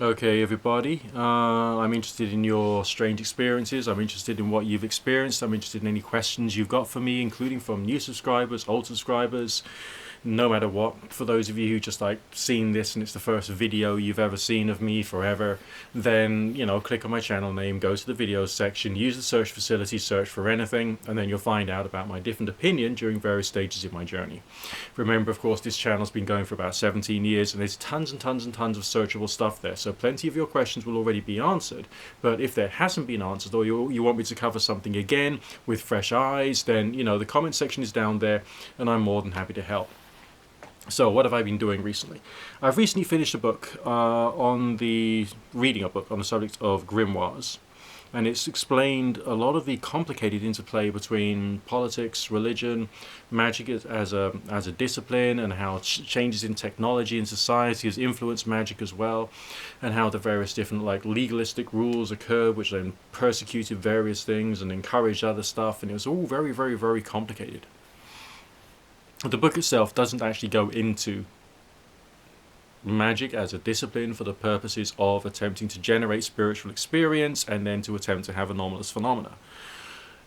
Okay, everybody. I'm interested in your strange experiences. I'm interested in what you've experienced. I'm interested in any questions you've got for me, including from new subscribers, old subscribers, no matter what. For those of you who just like seen this and it's the first video you've ever seen of me forever, then click on my channel name, go to the videos section, use the search facility, search for anything, and then you'll find out about my different opinion during various stages of my journey. Remember, of course, this channel's been going for about 17 years, and there's tons and tons and tons of searchable stuff there. So plenty of your questions will already be answered. But if there hasn't been answered, or you want me to cover something again with fresh eyes, then the comment section is down there, and I'm more than happy to help. So what have I been doing recently? I've recently finished a book reading a book on the subject of grimoires, and it's explained a lot of the complicated interplay between politics, religion, magic as a discipline, and how changes in technology and society has influenced magic as well, and how the various different legalistic rules occur, which then persecuted various things and encouraged other stuff, and it was all very, very, very complicated. The book itself doesn't actually go into magic as a discipline for the purposes of attempting to generate spiritual experience and then to attempt to have anomalous phenomena.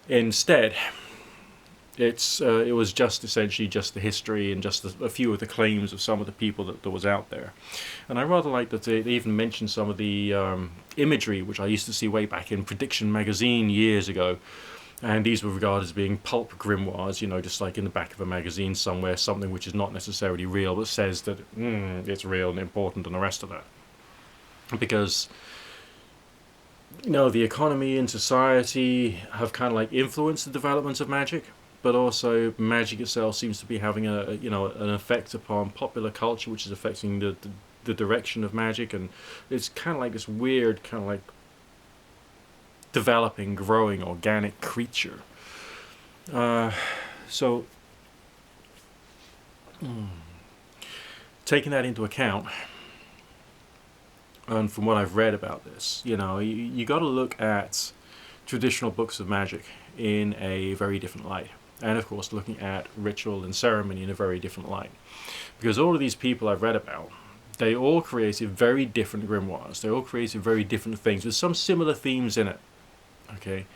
Instead, it was just essentially just the history and just a few of the claims of some of the people that was out there. And I rather like that they even mentioned some of the imagery which I used to see way back in Prediction magazine years ago. And these were regarded as being pulp grimoires, just like in the back of a magazine somewhere, something which is not necessarily real, but says that it's real and important and the rest of that. Because, the economy and society have kind of influenced the development of magic, but also magic itself seems to be having an effect upon popular culture, which is affecting the direction of magic, and it's kind of like this weird kind of developing, growing, organic creature. So, taking that into account, and from what I've read about this, you got to look at traditional books of magic in a very different light. And of course, looking at ritual and ceremony in a very different light. Because all of these people I've read about, they all created very different grimoires. They all created very different things with some similar themes in it. Okay,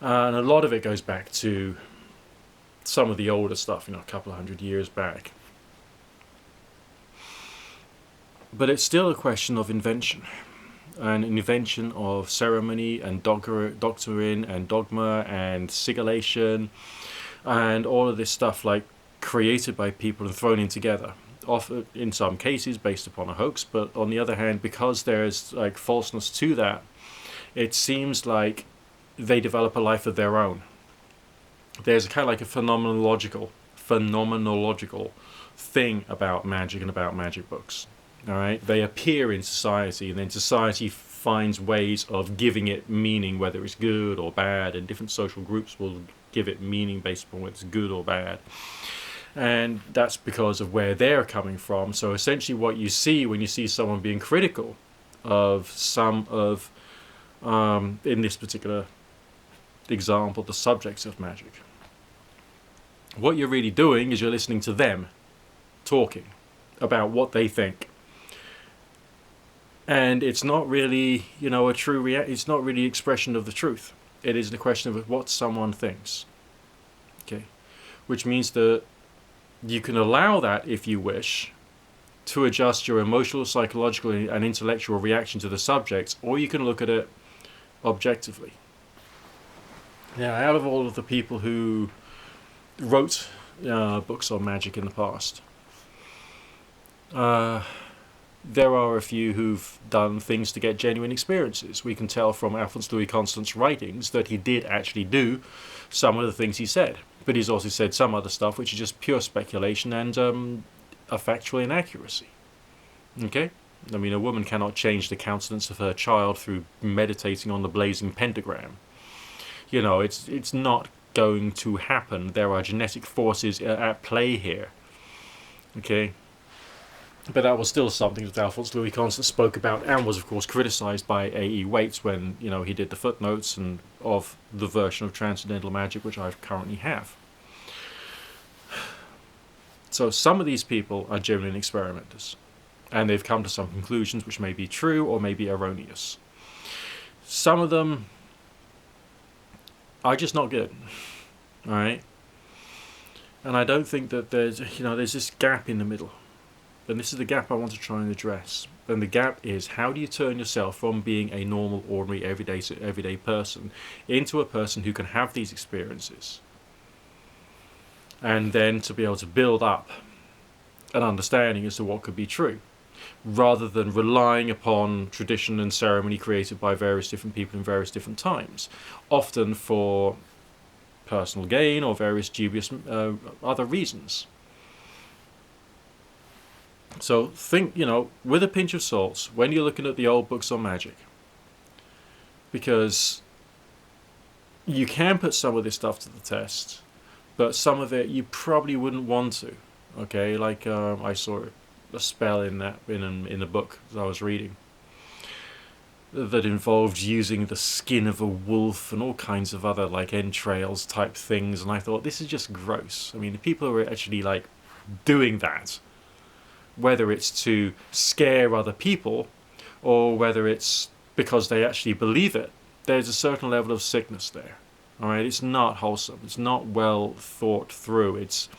and a lot of it goes back to some of the older stuff, a couple of hundred years back. But it's still a question of invention, and an invention of ceremony and doctrine and dogma and sigillation, and all of this stuff created by people and thrown in together. Often, in some cases, based upon a hoax, but on the other hand, because there's falseness to that, it seems like they develop a life of their own. There's kind of a phenomenological thing about magic and about magic books. All right, they appear in society, and then society finds ways of giving it meaning, whether it's good or bad, and different social groups will give it meaning based upon whether it's good or bad. And that's because of where they're coming from. So essentially what you see when you see someone being critical of some of, in this particular example, the subjects of magic, what you're really doing is you're listening to them talking about what they think. And it's not really, a true it's not really expression of the truth. It is the question of what someone thinks. Okay? Which means that you can allow that, if you wish, to adjust your emotional, psychological, and intellectual reaction to the subject, or you can look at it objectively. Now, out of all of the people who wrote books on magic in the past, there are a few who've done things to get genuine experiences. We can tell from Alphonse Louis Constant's writings that he did actually do some of the things he said. But he's also said some other stuff which is just pure speculation and a factual inaccuracy. Okay? I mean, a woman cannot change the countenance of her child through meditating on the blazing pentagram. It's not going to happen. There are genetic forces at play here. Okay? But that was still something that Alphonse Louis Constant spoke about, and was of course criticised by A.E. Waite when he did the footnotes and of the version of Transcendental Magic which I currently have. So some of these people are genuine experimenters, and they've come to some conclusions which may be true or may be erroneous. Some of them are just not good, all right? And I don't think that there's this gap in the middle. And this is the gap I want to try and address. And the gap is, how do you turn yourself from being a normal, ordinary, everyday person into a person who can have these experiences, and then to be able to build up an understanding as to what could be true, rather than relying upon tradition and ceremony created by various different people in various different times, often for personal gain or various dubious other reasons. So think, with a pinch of salt when you're looking at the old books on magic, because you can put some of this stuff to the test, but some of it you probably wouldn't want to. Okay, like I saw a spell in the book that I was reading that involved using the skin of a wolf and all kinds of other like entrails type things, and I thought, this is just gross. I mean, the people who are actually like doing that, whether it's to scare other people or whether it's because they actually believe it, there's a certain level of sickness there. All right, it's not wholesome. It's not well thought through. It's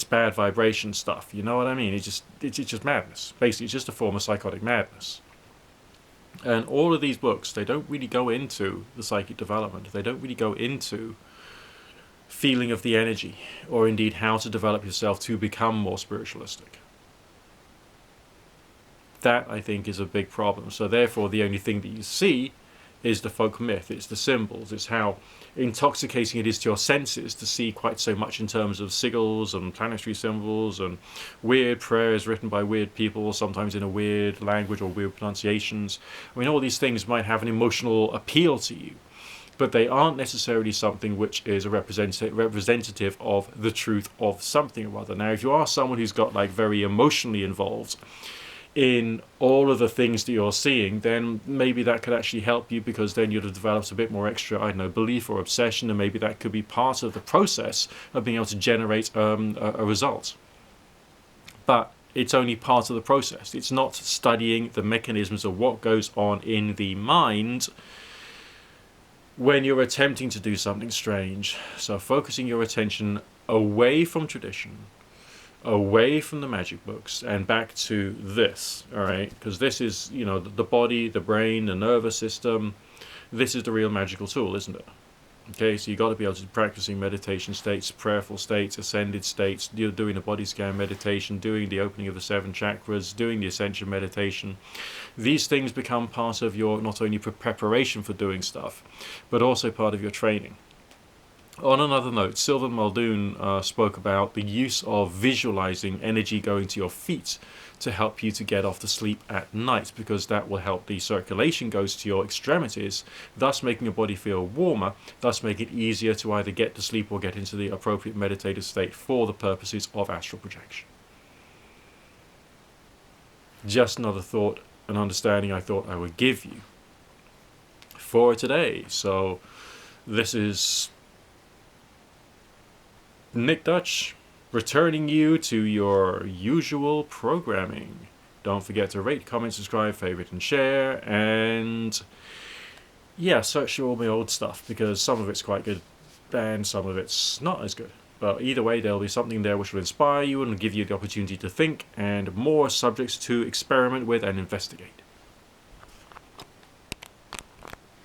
bad vibration stuff. You know what I mean? It's just madness. Basically, it's just a form of psychotic madness. And all of these books, they don't really go into the psychic development. They don't really go into feeling of the energy, or indeed how to develop yourself to become more spiritualistic. That, I think, is a big problem. So therefore, the only thing that you see is the folk myth. It's the symbols. It's how intoxicating it is to your senses to see quite so much in terms of sigils and planetary symbols and weird prayers written by weird people, sometimes in a weird language or weird pronunciations. I mean, all these things might have an emotional appeal to you, but they aren't necessarily something which is a representative of the truth of something or other. Now, if you are someone who's got like very emotionally involved in all of the things that you're seeing, then maybe that could actually help you, because then you'd have developed a bit more extra, belief or obsession, and maybe that could be part of the process of being able to generate a result. But it's only part of the process. It's not studying the mechanisms of what goes on in the mind when you're attempting to do something strange. So focusing your attention away from tradition, away from the magic books, and back to this, all right? Because this is, the body, the brain, the nervous system. This is the real magical tool, isn't it? Okay, so you got to be able to be practicing meditation states, prayerful states, ascended states, doing a body scan meditation, doing the opening of the 7 chakras, doing the ascension meditation. These things become part of your not only preparation for doing stuff, but also part of your training. On another note, Sylvan Muldoon spoke about the use of visualizing energy going to your feet to help you to get off to sleep at night, because that will help the circulation goes to your extremities, thus making your body feel warmer, thus making it easier to either get to sleep or get into the appropriate meditative state for the purposes of astral projection. Just another thought and understanding I thought I would give you for today. So this is Nick Dutch, returning you to your usual programming. Don't forget to rate, comment, subscribe, favorite, and share. And yeah, search through all my old stuff, because some of it's quite good and some of it's not as good. But either way, there'll be something there which will inspire you and give you the opportunity to think, and more subjects to experiment with and investigate.